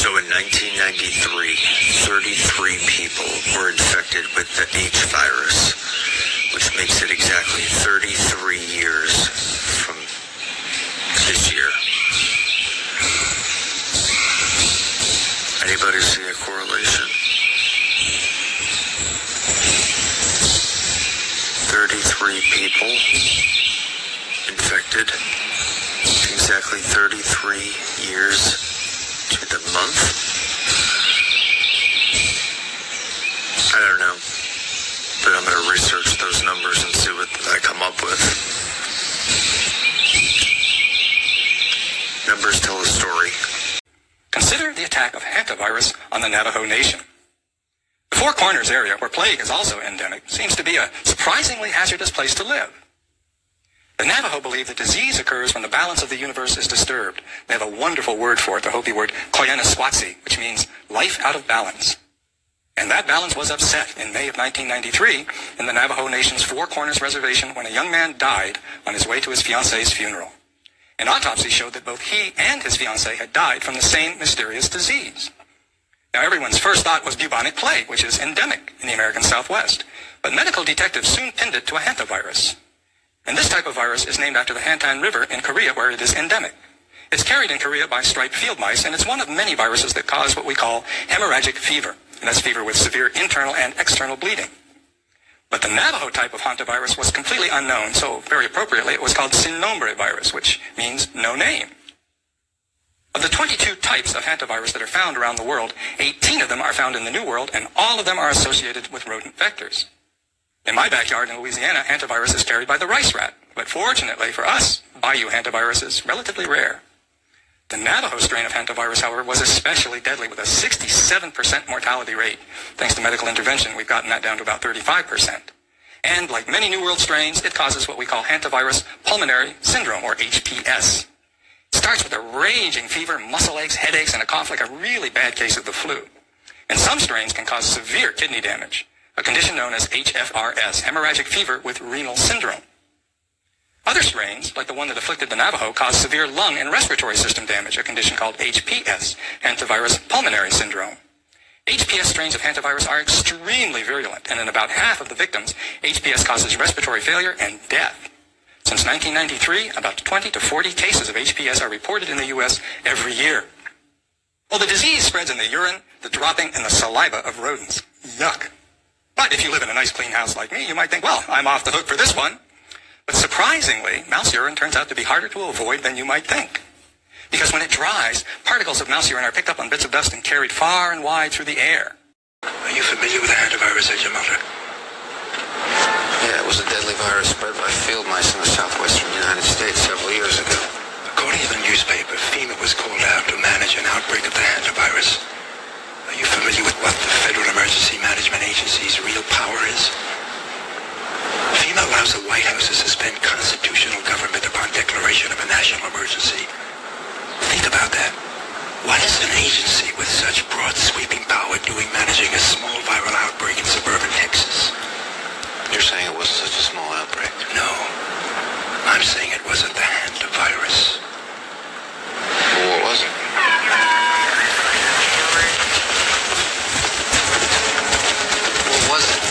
So in 1993, 33 people were infected with the H virus, which makes it exactly 33 years from this year. Anybody see a correlation? 33 people infected, exactly 33 years to the month? I don't know, but I'm going to research those numbers and see what I come up with. Numbers tell a story. Consider the attack of hantavirus on the Navajo Nation. The Four Corners area, where plague is also endemic, seems to be a surprisingly hazardous place to live. The Navajo believe that disease occurs when the balance of the universe is disturbed. They have a wonderful word for it, the Hopi word koyaniswatsi, which means life out of balance. And that balance was upset in May of 1993 in the Navajo Nation's Four Corners Reservation when a young man died on his way to his fiancée's funeral. An autopsy showed that both he and his fiancée had died from the same mysterious disease. Now, everyone's first thought was bubonic plague, which is endemic in the American Southwest. But medical detectives soon pinned it to a hantavirus. And this type of virus is named after the Hantan River in Korea, where it is endemic. It's carried in Korea by striped field mice, and it's one of many viruses that cause what we call hemorrhagic fever. And that's fever with severe internal and external bleeding. But the Navajo type of hantavirus was completely unknown, so very appropriately it was called sin nombre virus, which means no name. Of the 22 types of hantavirus that are found around the world, 18 of them are found in the New World, and all of them are associated with rodent vectors. In my backyard in Louisiana, hantavirus is carried by the rice rat, but fortunately for us, bayou hantavirus is relatively rare. The Navajo strain of hantavirus, however, was especially deadly with a 67% mortality rate. Thanks to medical intervention, we've gotten that down to about 35%. And like many New World strains, it causes what we call hantavirus pulmonary syndrome, or HPS. It starts with a raging fever, muscle aches, headaches, and a cough like a really bad case of the flu. And some strains can cause severe kidney damage, a condition known as HFRS, hemorrhagic fever with renal syndrome. Other strains, like the one that afflicted the Navajo, cause severe lung and respiratory system damage, a condition called HPS, hantavirus pulmonary syndrome. HPS strains of hantavirus are extremely virulent, and in about half of the victims, HPS causes respiratory failure and death. Since 1993, about 20 to 40 cases of HPS are reported in the U.S. every year. Well, the disease spreads in the urine, the dropping, and the saliva of rodents. Yuck. But if you live in a nice clean house like me, you might think, well, I'm off the hook for this one. But surprisingly, mouse urine turns out to be harder to avoid than you might think. Because when it dries, particles of mouse urine are picked up on bits of dust and carried far and wide through the air. Are you familiar with the hantavirus, Agent Mulder? Yeah, it was a deadly virus spread by field mice in the southwestern United States several years ago. According to the newspaper, FEMA was called out to manage an outbreak of the hantavirus. Are you familiar with what the Federal Emergency Management Agency's real power is? FEMA allows the White House to suspend constitutional government upon declaration of a national emergency. Think about that. What is an agency with such broad sweeping power doing managing a small viral outbreak in suburban Texas? You're saying it wasn't such a small outbreak? No. I'm saying it wasn't the hantavirus. Well, what was it? What was it?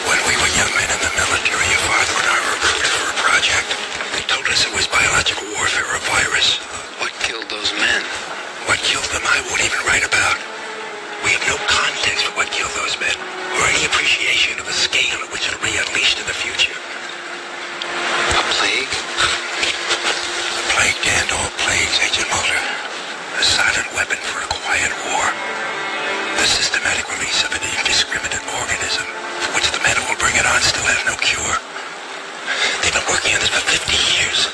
When we were young men in the military, your father and I were recruited for a project. They told us it was biological warfare, a virus. What killed those men? What killed them, I won't even write about. We have no context for what killed those men, or any appreciation of the scale at which it'll be unleashed in the future. A plague? The plague to end all plagues, Agent Mulder. A silent weapon for a quiet war. The systematic release of an indiscriminate organism, for which the men who will bring it on still have no cure. They've been working on this for 50 years.